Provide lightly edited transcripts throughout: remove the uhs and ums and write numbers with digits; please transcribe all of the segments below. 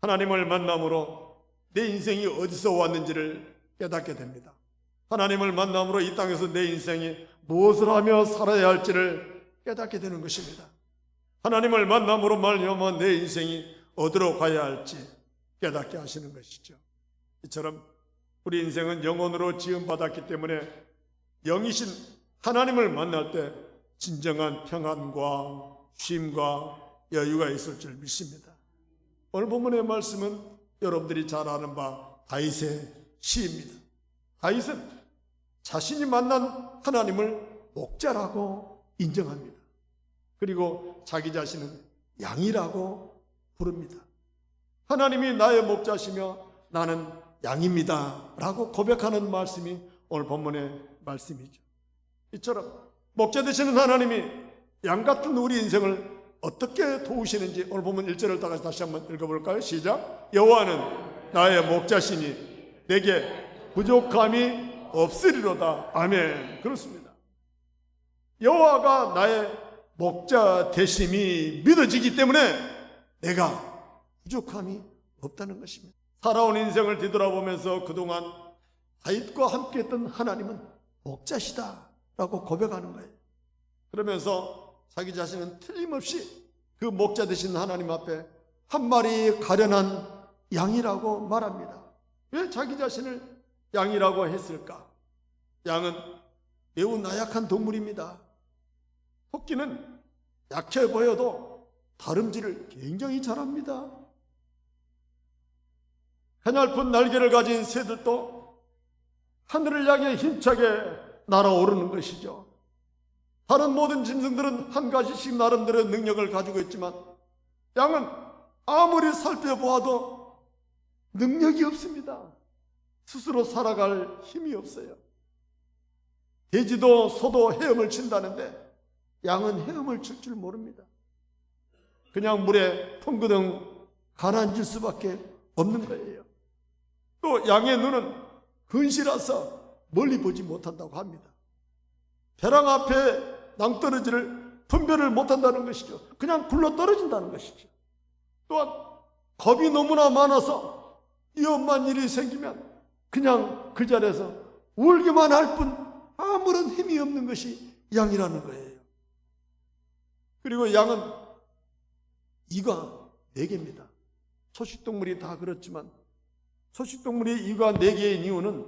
하나님을 만남으로 내 인생이 어디서 왔는지를 깨닫게 됩니다. 하나님을 만남으로 이 땅에서 내 인생이 무엇을 하며 살아야 할지를 깨닫게 되는 것입니다. 하나님을 만남으로 말미암아 내 인생이 어디로 가야 할지 깨닫게 하시는 것이죠. 이처럼 우리 인생은 영혼으로 지음받았기 때문에 영이신 하나님을 만날 때 진정한 평안과 쉼과 여유가 있을 줄 믿습니다. 오늘 본문의 말씀은 여러분들이 잘 아는 바 다윗의 시입니다. 다윗은 자신이 만난 하나님을 목자라고 인정합니다. 그리고 자기 자신은 양이라고 부릅니다. 하나님이 나의 목자시며 나는 양입니다 라고 고백하는 말씀이 오늘 본문의 말씀이죠. 이처럼 목자 되시는 하나님이 양 같은 우리 인생을 어떻게 도우시는지 오늘 본문 1절을 다시 한번 읽어볼까요? 시작. 여호와는 나의 목자시니 내게 부족함이 없으리로다. 아멘. 그렇습니다. 여호와가 나의 목자 되심이 믿어지기 때문에 내가 부족함이 없다는 것입니다. 살아온 인생을 뒤돌아보면서 그동안 다윗과 함께했던 하나님은 목자시다 라고 고백하는 거예요. 그러면서 자기 자신은 틀림없이 그 목자 되신 하나님 앞에 한 마리 가련한 양이라고 말합니다. 왜 자기 자신을 양이라고 했을까? 양은 매우 나약한 동물입니다. 토끼는 약해 보여도 다름질을 굉장히 잘합니다. 해냘픈 날개를 가진 새들도 하늘을 향해 힘차게 날아오르는 것이죠. 다른 모든 짐승들은 한 가지씩 나름대로 능력을 가지고 있지만 양은 아무리 살펴보아도 능력이 없습니다. 스스로 살아갈 힘이 없어요. 돼지도 소도 헤엄을 친다는데 양은 헤엄을 칠 줄 모릅니다. 그냥 물에 펑그덩 가라앉을 수밖에 없는 거예요. 또 양의 눈은 근시라서 멀리 보지 못한다고 합니다. 벼랑 앞에 낭떠러지를 분별을 못한다는 것이죠. 그냥 굴러 떨어진다는 것이죠. 또한 겁이 너무나 많아서 위험한 일이 생기면 그냥 그 자리에서 울기만 할 뿐 아무런 힘이 없는 것이 양이라는 거예요. 그리고 양은 이가 4개입니다. 초식동물이 다 그렇지만 초식동물이 이가 4개인 이유는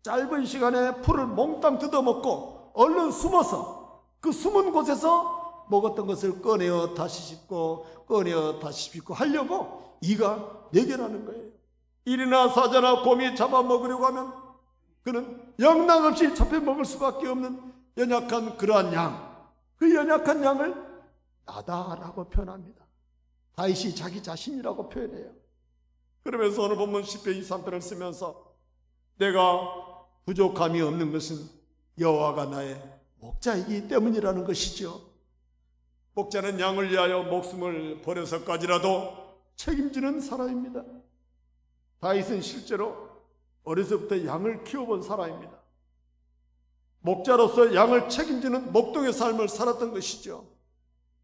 짧은 시간에 풀을 몽땅 뜯어먹고 얼른 숨어서 그 숨은 곳에서 먹었던 것을 꺼내어 다시 씹고 꺼내어 다시 씹고 하려고 이가 4개라는 거예요. 일이나 사자나 곰이 잡아먹으려고 하면 그는 영락없이 잡혀먹을 수밖에 없는 연약한 그러한 양, 그 연약한 양을 나다라고 표현합니다. 다윗이 자기 자신이라고 표현해요. 그러면서 오늘 본문 10편 23편을 쓰면서 내가 부족함이 없는 것은 여호와가 나의 목자이기 때문이라는 것이죠. 목자는 양을 위하여 목숨을 버려서까지라도 책임지는 사람입니다. 다윗은 실제로 어려서부터 양을 키워본 사람입니다. 목자로서 양을 책임지는 목동의 삶을 살았던 것이죠.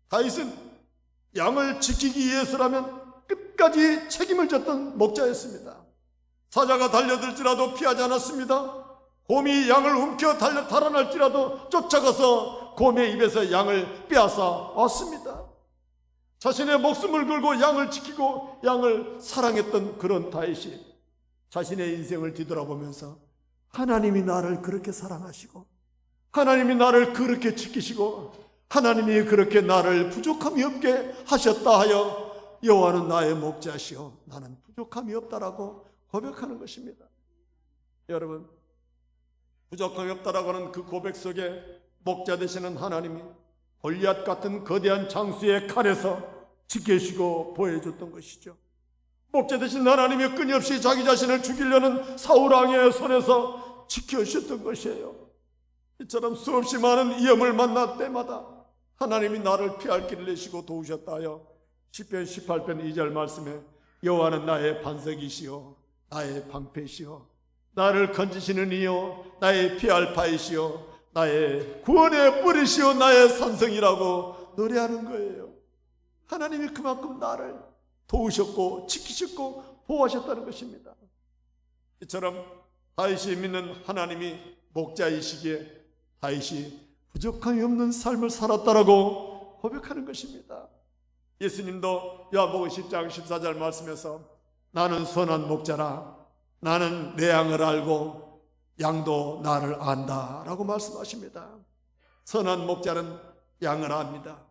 다윗은 양을 지키기 위해서라면 끝까지 책임을 졌던 목자였습니다. 사자가 달려들지라도 피하지 않았습니다. 곰이 양을 움켜 달아날지라도 쫓아가서 곰의 입에서 양을 빼앗아 왔습니다. 자신의 목숨을 걸고 양을 지키고 양을 사랑했던 그런 다윗이 자신의 인생을 뒤돌아보면서 하나님이 나를 그렇게 사랑하시고 하나님이 나를 그렇게 지키시고 하나님이 그렇게 나를 부족함이 없게 하셨다 하여 여호와는 나의 목자시오 나는 부족함이 없다라고 고백하는 것입니다. 여러분, 부족함이 없다라고 하는 그 고백 속에 목자 되시는 하나님이 골리앗 같은 거대한 장수의 칼에서 지키시고 보여줬던 것이죠. 목자 되신 하나님이 끊임없이 자기 자신을 죽이려는 사울왕의 손에서 지켜주셨던 것이에요. 이처럼 수없이 많은 위험을 만날 때마다 하나님이 나를 피할 길을 내시고 도우셨다 하여 시편 18편 2절 말씀에 여호와는 나의 반석이시요 나의 방패시요 나를 건지시는 이요 나의 피할 바이시요 나의 구원의 뿌리시요 나의 산성이라고 노래하는 거예요. 하나님이 그만큼 나를 도우셨고 지키셨고 보호하셨다는 것입니다. 이처럼 다윗이 믿는 하나님이 목자이시기에 다윗이 부족함이 없는 삶을 살았다라고 고백하는 것입니다. 예수님도 요한복음 10장 14절 말씀에서 나는 선한 목자라, 나는 내 양을 알고 양도 나를 안다 라고 말씀하십니다. 선한 목자는 양을 압니다.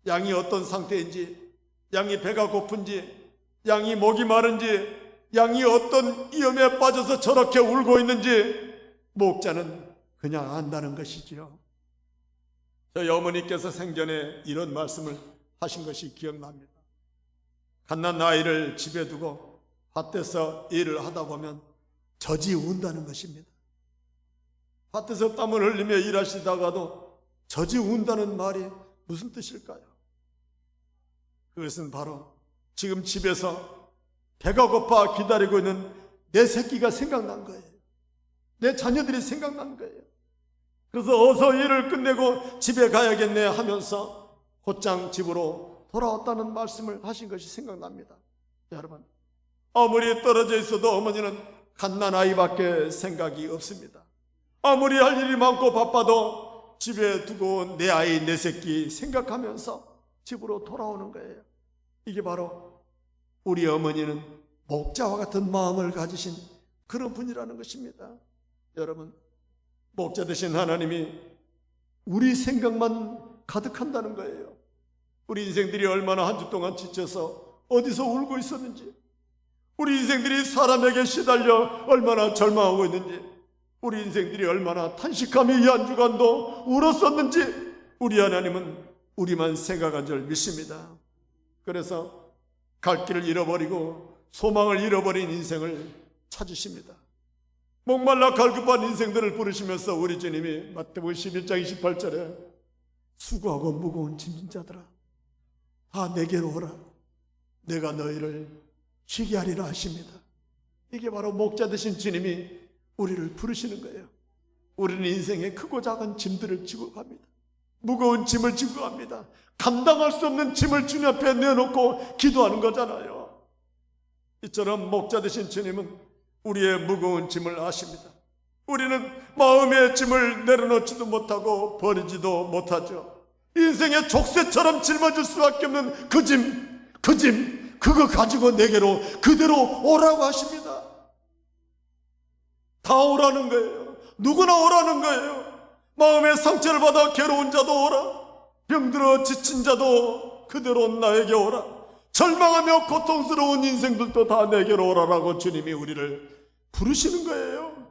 양이 어떤 상태인지, 양이 배가 고픈지, 양이 목이 마른지, 양이 어떤 위험에 빠져서 저렇게 울고 있는지 목자는 그냥 안다는 것이지요. 저희 어머니께서 생전에 이런 말씀을 하신 것이 기억납니다. 갓난 아이를 집에 두고 밭에서 일을 하다 보면 젖이 운다는 것입니다. 밭에서 땀을 흘리며 일하시다가도 젖이 운다는 말이 무슨 뜻일까요? 그것은 바로 지금 집에서 배가 고파 기다리고 있는 내 새끼가 생각난 거예요. 내 자녀들이 생각난 거예요. 그래서 어서 일을 끝내고 집에 가야겠네 하면서 곧장 집으로 돌아왔다는 말씀을 하신 것이 생각납니다. 여러분, 아무리 떨어져 있어도 어머니는 갓난아이밖에 생각이 없습니다. 아무리 할 일이 많고 바빠도 집에 두고 온 내 아이 내 새끼 생각하면서 집으로 돌아오는 거예요. 이게 바로 우리 어머니는 목자와 같은 마음을 가지신 그런 분이라는 것입니다. 여러분, 목자 되신 하나님이 우리 생각만 가득한다는 거예요. 우리 인생들이 얼마나 한 주 동안 지쳐서 어디서 울고 있었는지, 우리 인생들이 사람에게 시달려 얼마나 절망하고 있는지, 우리 인생들이 얼마나 탄식하며 이 한 주간도 울었었는지 우리 하나님은 우리만 생각한 줄 믿습니다. 그래서 갈 길을 잃어버리고 소망을 잃어버린 인생을 찾으십니다. 목말라 갈급한 인생들을 부르시면서 우리 주님이 마태복음 11장 28절에 수고하고 무거운 짐진 자들아 다 내게로 오라, 내가 너희를 쉬게 하리라 하십니다. 이게 바로 목자 되신 주님이 우리를 부르시는 거예요. 우리는 인생의 크고 작은 짐들을 지고 갑니다. 무거운 짐을 지고 갑니다. 감당할 수 없는 짐을 주님 앞에 내놓고 기도하는 거잖아요. 이처럼 목자 되신 주님은 우리의 무거운 짐을 아십니다. 우리는 마음의 짐을 내려놓지도 못하고 버리지도 못하죠. 인생의 족쇄처럼 짊어질 수밖에 없는 그 짐, 그거 가지고 내게로 그대로 오라고 하십니다. 다 오라는 거예요. 누구나 오라는 거예요. 마음의 상처를 받아 괴로운 자도 오라, 병들어 지친 자도 그대로 나에게 오라, 절망하며 고통스러운 인생들도 다 내게로 오라라고 주님이 우리를 부르시는 거예요.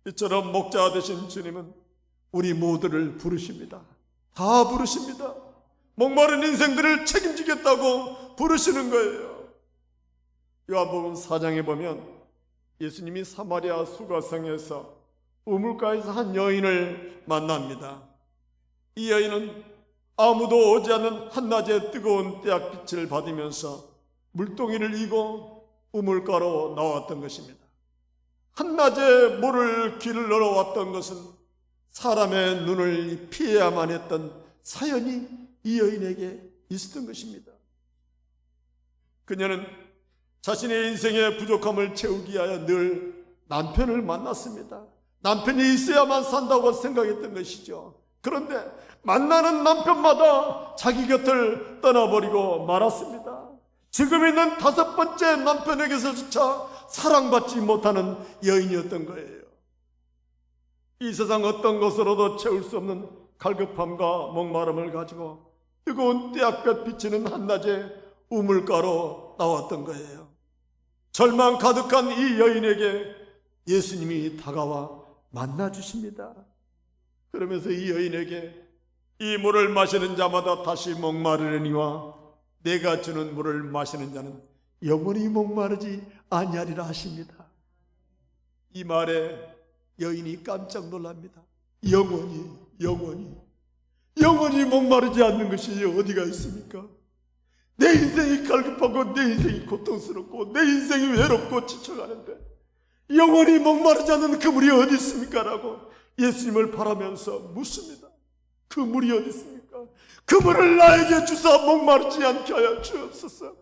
이처럼 목자 되신 주님은 우리 모두를 부르십니다. 다 부르십니다. 목마른 인생들을 책임지겠다고 부르시는 거예요. 요한복음 4장에 보면 예수님이 사마리아 수가성에서 우물가에서 한 여인을 만납니다. 이 여인은 아무도 오지 않는 한낮의 뜨거운 태양빛을 받으면서 물동이를 이고 우물가로 나왔던 것입니다. 한낮에 물을 길을 걸어왔던 것은 사람의 눈을 피해야만 했던 사연이 이 여인에게 있었던 것입니다. 그녀는 자신의 인생의 부족함을 채우기 위하여 늘 남편을 만났습니다. 남편이 있어야만 산다고 생각했던 것이죠. 그런데 만나는 남편마다 자기 곁을 떠나버리고 말았습니다. 지금 있는 5번째 남편에게서조차 사랑받지 못하는 여인이었던 거예요. 이 세상 어떤 것으로도 채울 수 없는 갈급함과 목마름을 가지고 뜨거운 떼약볕 비치는 한낮에 우물가로 나왔던 거예요. 절망 가득한 이 여인에게 예수님이 다가와 만나주십니다. 그러면서 이 여인에게 이 물을 마시는 자마다 다시 목마르려니와 내가 주는 물을 마시는 자는 영원히 목마르지 아니하리라 하십니다. 이 말에 여인이 깜짝 놀랍니다. 영원히 목마르지 않는 것이 어디가 있습니까? 내 인생이 갈급하고 내 인생이 고통스럽고 내 인생이 외롭고 지쳐가는데 영원히 목마르지 않는 그 물이 어디 있습니까? 라고 예수님을 바라면서 묻습니다. 그 물이 어디 있습니까? 그 물을 나에게 주사 목마르지 않게 하여 주옵소서.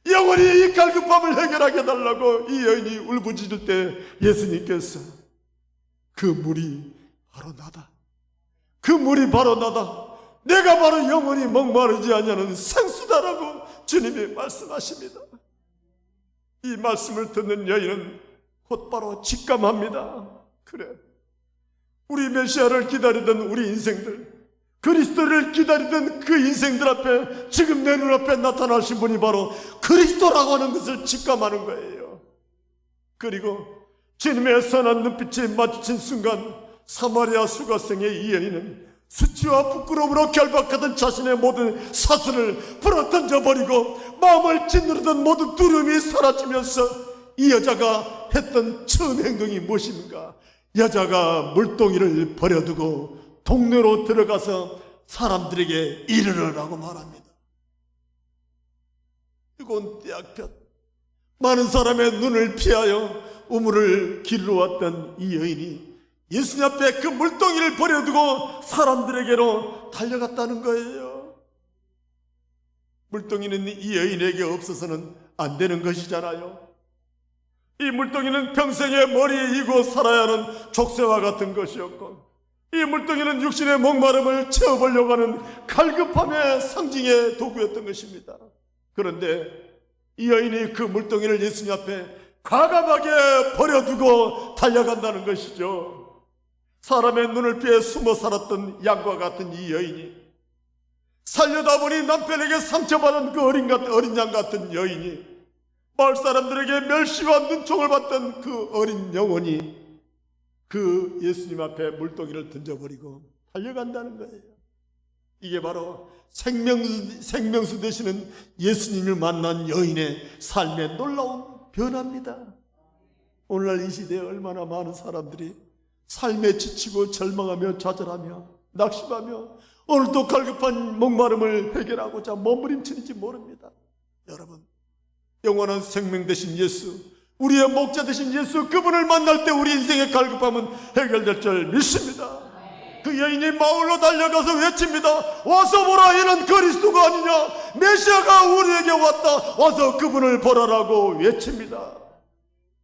영원히 이 갈급함을 해결하게 해달라고 이 여인이 울부짖을 때 예수님께서 그 물이 바로 나다. 그 물이 바로 나다. 내가 바로 영원히 목마르지 않냐는 생수다라고 주님이 말씀하십니다. 이 말씀을 듣는 여인은 곧바로 직감합니다. 그래, 우리 메시아를 기다리던 우리 인생들, 그리스도를 기다리던 그 인생들 앞에 지금 내 눈앞에 나타나신 분이 바로 그리스도라고 하는 것을 직감하는 거예요. 그리고 주님의 선한 눈빛이 마주친 순간 사마리아 수가성의 이 여인은 수치와 부끄러움으로 결박하던 자신의 모든 사슬을 풀어 던져버리고 마음을 짓누르던 모든 두려움이 사라지면서 이 여자가 했던 처음 행동이 무엇인가? 여자가 물동이를 버려두고 동네로 들어가서 사람들에게 이르르라고 말합니다. 뜨거운 떼약볕, 많은 사람의 눈을 피하여 우물을 길러 왔던 이 여인이 예수님 앞에 그 물동이를 버려두고 사람들에게로 달려갔다는 거예요. 물동이는 이 여인에게 없어서는 안 되는 것이잖아요. 이 물동이는 평생에 머리에 이고 살아야 하는 족쇄와 같은 것이었고, 이 물동이는 육신의 목마름을 채워보려고 하는 갈급함의 상징의 도구였던 것입니다. 그런데 이 여인이 그 물동이를 예수님 앞에 과감하게 버려두고 달려간다는 것이죠. 사람의 눈을 피해 숨어 살았던 양과 같은 이 여인이, 살려다 보니 남편에게 상처받은 그 어린 양 같은 여인이, 마을 사람들에게 멸시와 눈총을 받던 그 어린 영혼이 그 예수님 앞에 물동이를 던져버리고 달려간다는 거예요. 이게 바로 생명수 되시는 예수님을 만난 여인의 삶의 놀라운 변화입니다. 오늘날 이 시대에 얼마나 많은 사람들이 삶에 지치고 절망하며 좌절하며 낙심하며 오늘도 갈급한 목마름을 해결하고자 몸부림치는지 모릅니다. 여러분, 영원한 생명 되신 예수, 우리의 목자 되신 예수, 그분을 만날 때 우리 인생의 갈급함은 해결될 줄 믿습니다. 그 여인이 마을로 달려가서 외칩니다. 와서 보라, 이는 그리스도가 아니냐, 메시아가 우리에게 왔다, 와서 그분을 보라라고 외칩니다.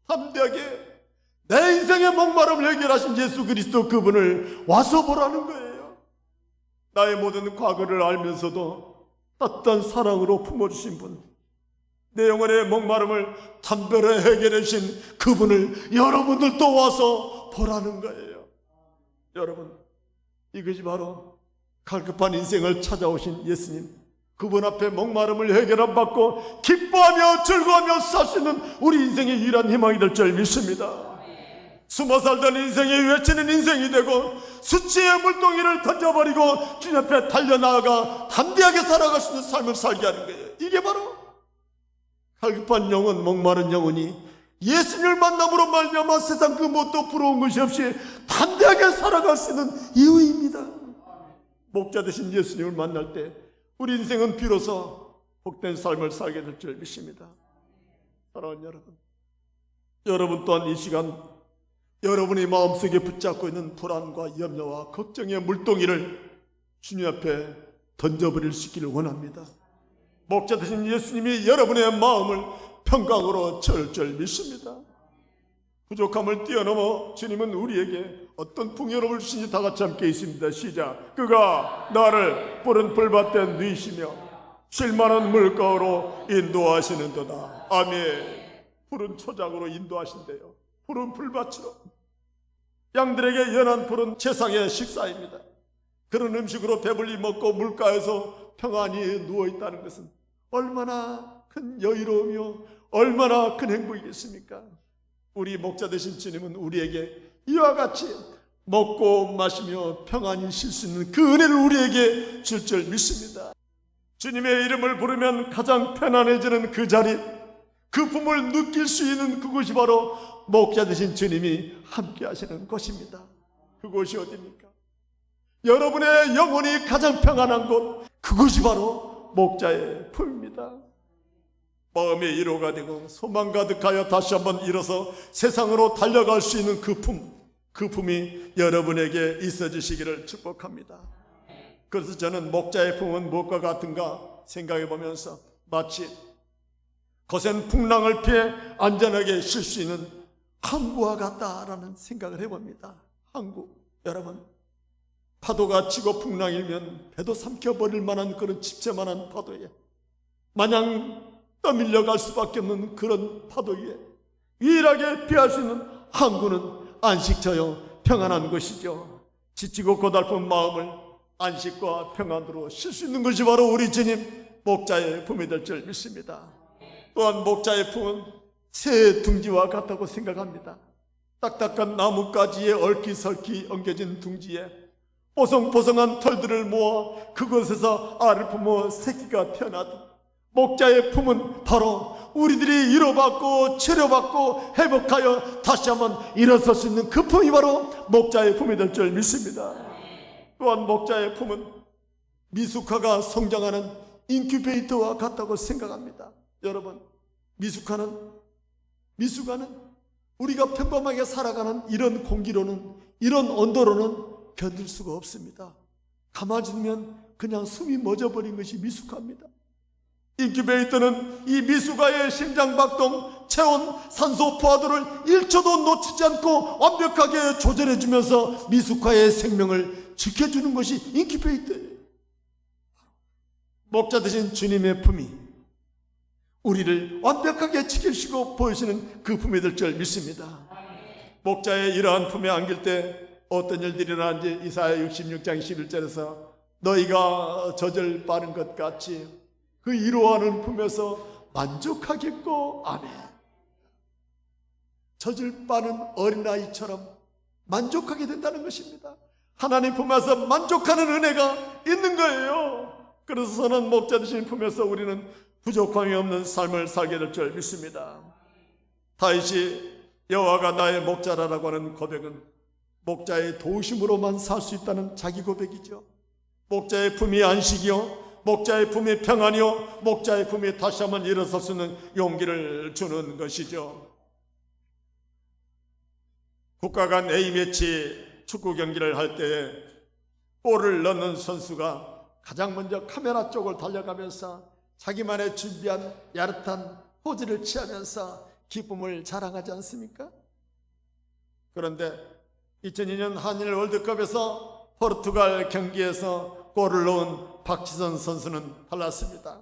담대하게 내 인생의 목마름을 해결하신 예수 그리스도, 그분을 와서 보라는 거예요. 나의 모든 과거를 알면서도 따뜻한 사랑으로 품어주신 분, 내 영혼의 목마름을 담대로 해결해 주신 그분을 여러분들도 와서 보라는 거예요. 여러분, 이것이 바로 갈급한 인생을 찾아오신 예수님, 그분 앞에 목마름을 해결받고 기뻐하며 즐거워하며 살 수 있는 우리 인생의 유일한 희망이 될 줄 믿습니다. 숨어 살던 인생이 외치는 인생이 되고 수치의 물동이를 던져버리고 주님 앞에 달려나아가 담대하게 살아갈 수 있는 삶을 살게 하는 거예요. 이게 바로 갈급한 영혼, 목마른 영혼이 예수님을 만남으로 말미암아 세상 그 무엇도 부러운 것이 없이 담대하게 살아갈 수 있는 이유입니다. 목자 되신 예수님을 만날 때 우리 인생은 비로소 복된 삶을 살게 될 줄 믿습니다. 사랑하는 여러분, 여러분 또한 이 시간 여러분이 마음속에 붙잡고 있는 불안과 염려와 걱정의 물동이를 주님 앞에 던져버릴 수 있기를 원합니다. 목자 되신 예수님이 여러분의 마음을 평강으로 채울 줄 믿습니다. 부족함을 뛰어넘어 주님은 우리에게 어떤 풍요로움을 주시니 다 같이 함께 있습니다. 시작. 그가 나를 푸른 풀밭에 누이시며 쉴만한 물가로 인도하시는도다. 아멘. 푸른 초장으로 인도하신대요. 푸른 풀밭으로. 양들에게 연한 푸른 최상의 식사입니다. 그런 음식으로 배불리 먹고 물가에서 평안히 누워있다는 것은 얼마나 큰 여유로우며 얼마나 큰 행복이겠습니까? 우리 목자 되신 주님은 우리에게 이와 같이 먹고 마시며 평안히 쉴 수 있는 그 은혜를 우리에게 줄 줄 믿습니다. 주님의 이름을 부르면 가장 편안해지는 그 자리, 그 품을 느낄 수 있는 그곳이 바로 목자 되신 주님이 함께 하시는 곳입니다. 그곳이 어디입니까? 여러분의 영혼이 가장 평안한 곳, 그곳이 바로 목자의 품입니다. 마음의 위로가 되고 소망 가득하여 다시 한번 일어서 세상으로 달려갈 수 있는 그 품이 여러분에게 있어 주시기를 축복합니다. 그래서 저는 목자의 품은 무엇과 같은가 생각해 보면서 마치 거센 풍랑을 피해 안전하게 쉴 수 있는 항구와 같다라는 생각을 해봅니다. 항구, 여러분, 파도가 치고 풍랑이 일면 배도 삼켜버릴 만한 그런 집채만한 파도에 마냥 떠밀려갈 수밖에 없는 그런 파도 위에 유일하게 피할 수 있는 항구는 안식처요 평안한 것이죠. 지치고 고달픈 마음을 안식과 평안으로 쉴 수 있는 것이 바로 우리 주님 목자의 품이 될 줄 믿습니다. 또한 목자의 품은 새 둥지와 같다고 생각합니다. 딱딱한 나뭇가지에 얽히설키 엉겨진 둥지에 뽀송뽀송한 털들을 모아 그곳에서 알을 품어 새끼가 태어나듯 목자의 품은 바로 우리들이 위로받고 치료받고 회복하여 다시 한번 일어설 수 있는 그 품이 바로 목자의 품이 될 줄 믿습니다. 또한 목자의 품은 미숙아가 성장하는 인큐베이터와 같다고 생각합니다. 여러분, 미숙아는 우리가 평범하게 살아가는 이런 공기로는, 이런 온도로는 견딜 수가 없습니다. 가만히 두면 그냥 숨이 멎어버린 것이 미숙아입니다. 인큐베이터는 이 미숙아의 심장박동, 체온, 산소 포화도를 1초도 놓치지 않고 완벽하게 조절해주면서 미숙아의 생명을 지켜주는 것이 인큐베이터예요. 목자 되신 주님의 품이 우리를 완벽하게 지키시고 보여주시는 그 품이 될 줄 믿습니다. 목자의 이러한 품에 안길 때 어떤 일들이 일어나는지 이사야 66장 11절에서 너희가 젖을 빠는 것 같이 그 이로하는 품에서 만족하겠고, 아멘. 젖을 빠는 어린아이처럼 만족하게 된다는 것입니다. 하나님 품에서 만족하는 은혜가 있는 거예요. 그래서 선한 목자 되신 품에서 우리는 부족함이 없는 삶을 살게 될 줄 믿습니다. 다윗이 여호와가 나의 목자라라고 하는 고백은 목자의 도우심으로만 살 수 있다는 자기 고백이죠. 목자의 품이 안식이요, 목자의 품이 평안이요, 목자의 품이 다시 한번 일어설 수 있는 용기를 주는 것이죠. 국가 간 A매치 축구 경기를 할 때 골을 넣는 선수가 가장 먼저 카메라 쪽을 달려가면서 자기만의 준비한 야릇한 포즈를 취하면서 기쁨을 자랑하지 않습니까? 그런데 2002년 한일 월드컵에서 포르투갈 경기에서 골을 넣은 박지선 선수는 달랐습니다.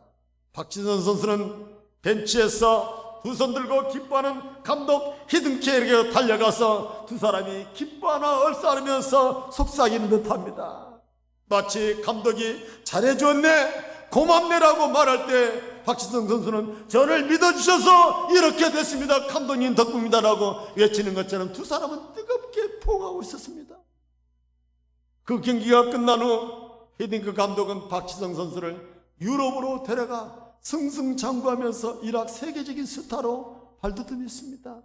박지선 선수는 벤치에서 두 손 들고 기뻐하는 감독 히든케에게 달려가서 두 사람이 기뻐하나 얼싸안으면서 속삭이는 듯합니다. 마치 감독이 잘해줬네, 고맙네라고 말할 때 박지성 선수는 저를 믿어주셔서 이렇게 됐습니다, 감독님 덕분입니다라고 외치는 것처럼 두 사람은 뜨겁게 포옹하고 있었습니다. 그 경기가 끝난 후 히딩크 감독은 박지성 선수를 유럽으로 데려가 승승장구하면서 이락 세계적인 스타로 발돋움했습니다.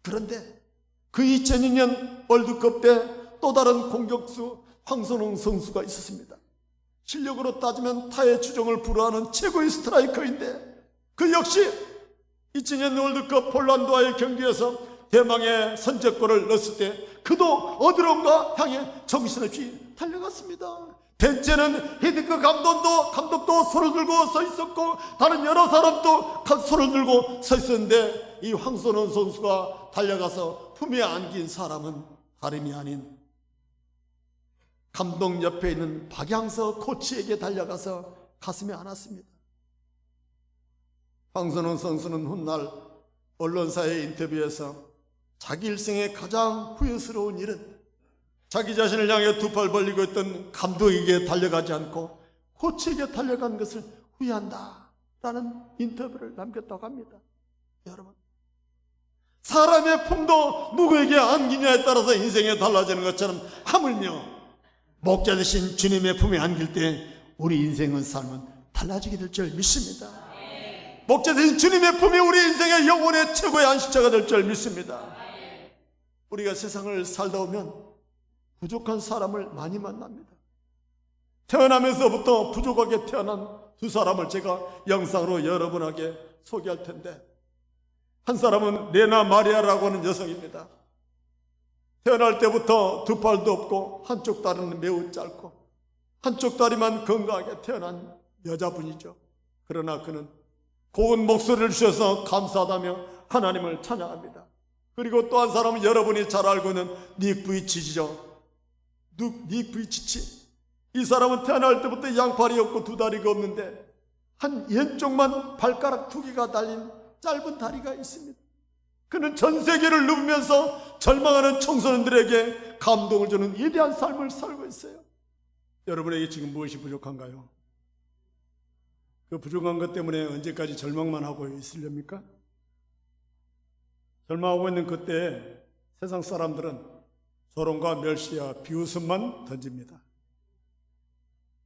그런데 그 2002년 월드컵 때 또 다른 공격수 황선홍 선수가 있었습니다. 실력으로 따지면 타의 주종을 불허하는 최고의 스트라이커인데 그 역시 2002년 월드컵 폴란드와의 경기에서 대망의 선제골을 넣었을 때 그도 어디론가 향해 정신없이 달려갔습니다. 벤치에는 히딩크 감독도 손을 들고 서 있었고 다른 여러 사람도 손을 들고 서 있었는데 이 황선홍 선수가 달려가서 품에 안긴 사람은 다름이 아닌 감독 옆에 있는 박양서 코치에게 달려가서 가슴에 안았습니다. 황선홍 선수는 훗날 언론사의 인터뷰에서 자기 일생의 가장 후회스러운 일은 자기 자신을 향해 두 팔 벌리고 있던 감독에게 달려가지 않고 코치에게 달려간 것을 후회한다 라는 인터뷰를 남겼다고 합니다. 여러분, 사람의 품도 누구에게 안기냐에 따라서 인생이 달라지는 것처럼 하물며 목자 되신 주님의 품에 안길 때 우리 인생의 삶은 달라지게 될 줄 믿습니다. 목자 되신 주님의 품이 우리 인생의 영혼의 최고의 안식처가 될 줄 믿습니다. 우리가 세상을 살다 보면 부족한 사람을 많이 만납니다. 태어나면서부터 부족하게 태어난 두 사람을 제가 영상으로 여러분에게 소개할 텐데, 한 사람은 레나 마리아라고 하는 여성입니다. 태어날 때부터 두 팔도 없고 한쪽 다리는 매우 짧고 한쪽 다리만 건강하게 태어난 여자분이죠. 그러나 그는 고운 목소리를 주셔서 감사하다며 하나님을 찬양합니다. 그리고 또 한 사람은 여러분이 잘 알고 있는 닉 부이치지죠. 닉 부이치치. 이 사람은 태어날 때부터 양팔이 없고 두 다리가 없는데 한 왼쪽만 발가락 두 개가 달린 짧은 다리가 있습니다. 그는 전 세계를 누비면서 절망하는 청소년들에게 감동을 주는 위대한 삶을 살고 있어요. 여러분에게 지금 무엇이 부족한가요? 그 부족한 것 때문에 언제까지 절망만 하고 있으렵니까? 절망하고 있는 그때 세상 사람들은 조롱과 멸시와 비웃음만 던집니다.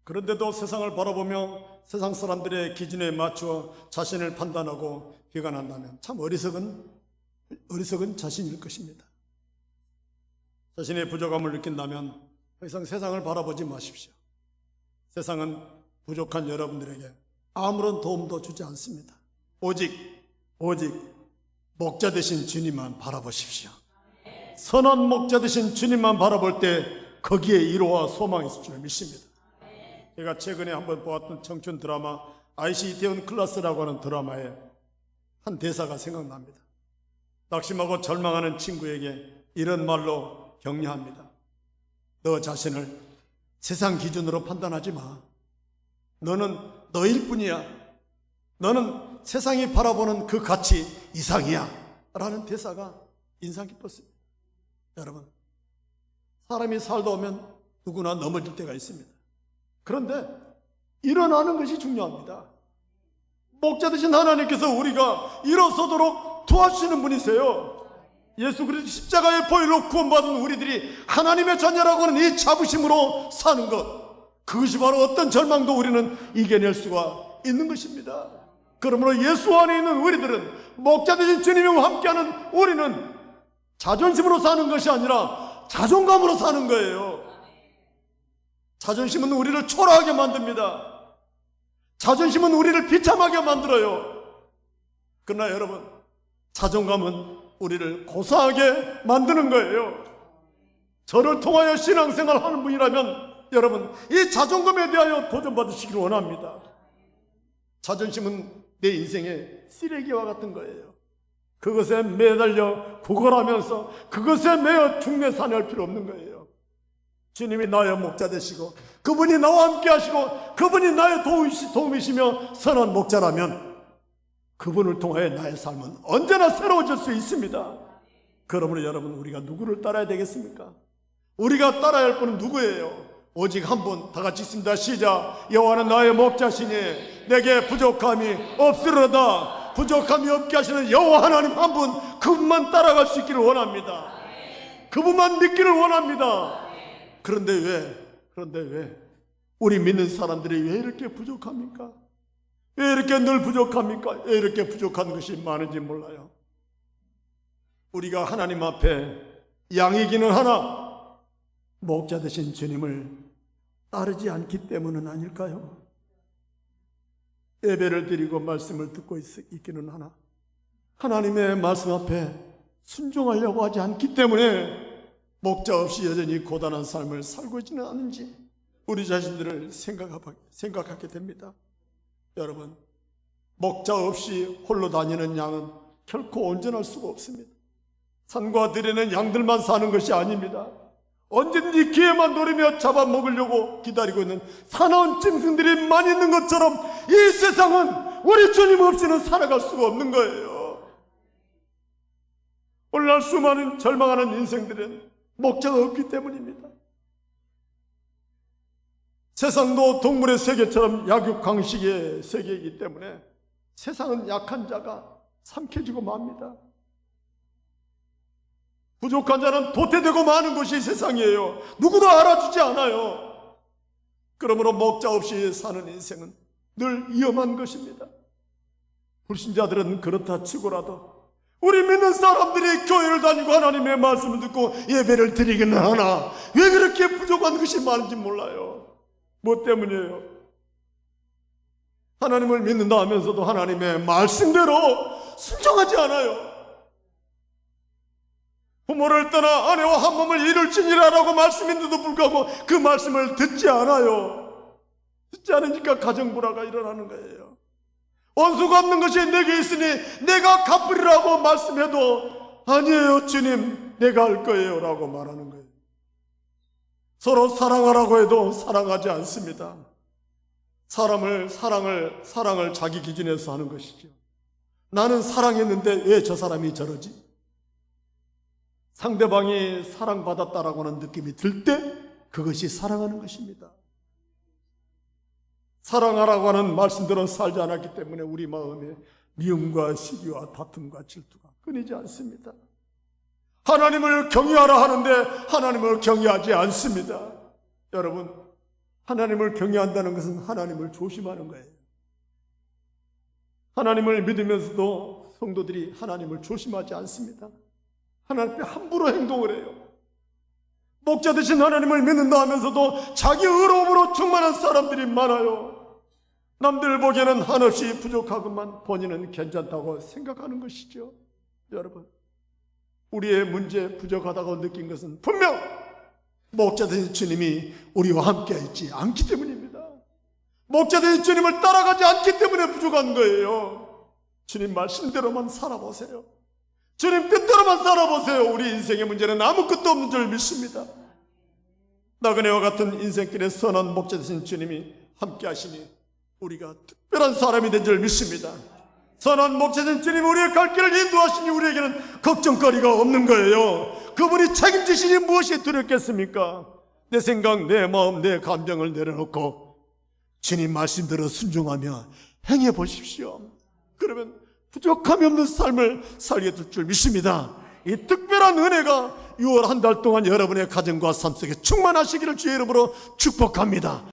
그런데도 세상을 바라보며 세상 사람들의 기준에 맞추어 자신을 판단하고 비관한다면 참 어리석은 자신일 것입니다. 자신의 부족함을 느낀다면 더 이상 세상을 바라보지 마십시오. 세상은 부족한 여러분들에게 아무런 도움도 주지 않습니다. 오직 목자 되신 주님만 바라보십시오. 선한 목자 되신 주님만 바라볼 때 거기에 위로와 소망이 있을 줄 믿습니다. 제가 최근에 한번 보았던 청춘 드라마 IC 이태원 클라스라고 하는 드라마에 한 대사가 생각납니다. 낙심하고 절망하는 친구에게 이런 말로 격려합니다. 너 자신을 세상 기준으로 판단하지 마. 너는 너일 뿐이야. 너는 세상이 바라보는 그 가치 이상이야. 라는 대사가 인상 깊었습니다. 여러분, 사람이 살다 오면 누구나 넘어질 때가 있습니다. 그런데 일어나는 것이 중요합니다. 목자 되신 하나님께서 우리가 일어서도록 도와주시는 분이세요. 예수 그리스도 십자가의 보혈로 구원받은 우리들이 하나님의 자녀라고 하는 이 자부심으로 사는 것, 그것이 바로 어떤 절망도 우리는 이겨낼 수가 있는 것입니다. 그러므로 예수 안에 있는 우리들은, 목자 되신 주님과 함께하는 우리는 자존심으로 사는 것이 아니라 자존감으로 사는 거예요. 자존심은 우리를 초라하게 만듭니다. 자존심은 우리를 비참하게 만들어요. 그러나 여러분, 자존감은 우리를 고상하게 만드는 거예요. 저를 통하여 신앙생활 하는 분이라면 여러분, 이 자존감에 대하여 도전받으시기를 원합니다. 자존심은 내 인생의 쓰레기와 같은 거예요. 그것에 매달려 구걸하면서 그것에 매여 중매 산할 필요 없는 거예요. 주님이 나의 목자 되시고 그분이 나와 함께 하시고 그분이 나의 도움이시며 선한 목자라면 그분을 통하여 나의 삶은 언제나 새로워질 수 있습니다. 그러므로 여러분, 우리가 누구를 따라야 되겠습니까? 우리가 따라야 할 분은 누구예요? 오직 한 분, 다 같이 있습니다. 시작. 여호와는 나의 목자시니 내게 부족함이 없으리로다. 부족함이 없게 하시는 여호와 하나님 한 분, 그분만 따라갈 수 있기를 원합니다. 그분만 믿기를 원합니다. 그런데 왜 우리 믿는 사람들이 왜 이렇게 부족합니까? 왜 이렇게 늘 부족합니까? 왜 이렇게 부족한 것이 많은지 몰라요. 우리가 하나님 앞에 양이기는 하나 목자 되신 주님을 따르지 않기 때문은 아닐까요? 예배를 드리고 말씀을 듣고 있기는 하나 하나님의 말씀 앞에 순종하려고 하지 않기 때문에 목자 없이 여전히 고단한 삶을 살고 있지는 않은지 우리 자신들을 생각하게 됩니다. 여러분, 목자 없이 홀로 다니는 양은 결코 온전할 수가 없습니다. 산과 들에는 양들만 사는 것이 아닙니다. 언제든지 기회만 노리며 잡아먹으려고 기다리고 있는 사나운 짐승들이 많이 있는 것처럼 이 세상은 우리 주님 없이는 살아갈 수가 없는 거예요. 오늘날 수많은 절망하는 인생들은 목자가 없기 때문입니다. 세상도 동물의 세계처럼 약육강식의 세계이기 때문에 세상은 약한 자가 삼켜지고 맙니다. 부족한 자는 도태되고 마는 것이 세상이에요. 누구도 알아주지 않아요. 그러므로 목자 없이 사는 인생은 늘 위험한 것입니다. 불신자들은 그렇다 치고라도 우리 믿는 사람들이 교회를 다니고 하나님의 말씀을 듣고 예배를 드리기는 하나 왜 그렇게 부족한 것이 많은지 몰라요. 뭐 때문이에요? 하나님을 믿는다 하면서도 하나님의 말씀대로 순종하지 않아요. 부모를 떠나 아내와 한 몸을 이룰지니라라고 말씀인데도 불구하고 그 말씀을 듣지 않아요. 듣지 않으니까 가정불화가 일어나는 거예요. 원수가 없는 것이 내게 있으니 내가 갚으리라고 말씀해도 아니에요 주님, 내가 할 거예요 라고 말하는 거예요. 서로 사랑하라고 해도 사랑하지 않습니다. 사랑을 자기 기준에서 하는 것이죠. 나는 사랑했는데 왜 저 사람이 저러지? 상대방이 사랑받았다라고 하는 느낌이 들 때 그것이 사랑하는 것입니다. 사랑하라고 하는 말씀대로 살지 않았기 때문에 우리 마음에 미움과 시기와 다툼과 질투가 끊이지 않습니다. 하나님을 경외하라 하는데 하나님을 경외하지 않습니다. 여러분, 하나님을 경외한다는 것은 하나님을 조심하는 거예요. 하나님을 믿으면서도 성도들이 하나님을 조심하지 않습니다. 하나님 앞에 함부로 행동을 해요. 목자 되신 하나님을 믿는다 하면서도 자기 의로움으로 충만한 사람들이 많아요. 남들 보기에는 한없이 부족하구만 본인은 괜찮다고 생각하는 것이죠. 여러분, 우리의 문제 부족하다고 느낀 것은 분명 목자 되신 주님이 우리와 함께 있지 않기 때문입니다. 목자 되신 주님을 따라가지 않기 때문에 부족한 거예요. 주님 말씀대로만 살아보세요. 주님 뜻대로만 살아보세요. 우리 인생의 문제는 아무것도 없는 줄 믿습니다. 나그네와 같은 인생길에 선한 목자 되신 주님이 함께 하시니 우리가 특별한 사람이 된 줄 믿습니다. 선한 목자 되신 주님이 우리의 갈 길을 인도하시니 우리에게는 걱정거리가 없는 거예요. 그분이 책임지시니 무엇이 두렵겠습니까? 내 생각, 내 마음, 내 감정을 내려놓고 주님 말씀대로 순종하며 행해 보십시오. 그러면 부족함이 없는 삶을 살게 될 줄 믿습니다. 이 특별한 은혜가 6월 한 달 동안 여러분의 가정과 삶 속에 충만하시기를 주의 이름으로 축복합니다.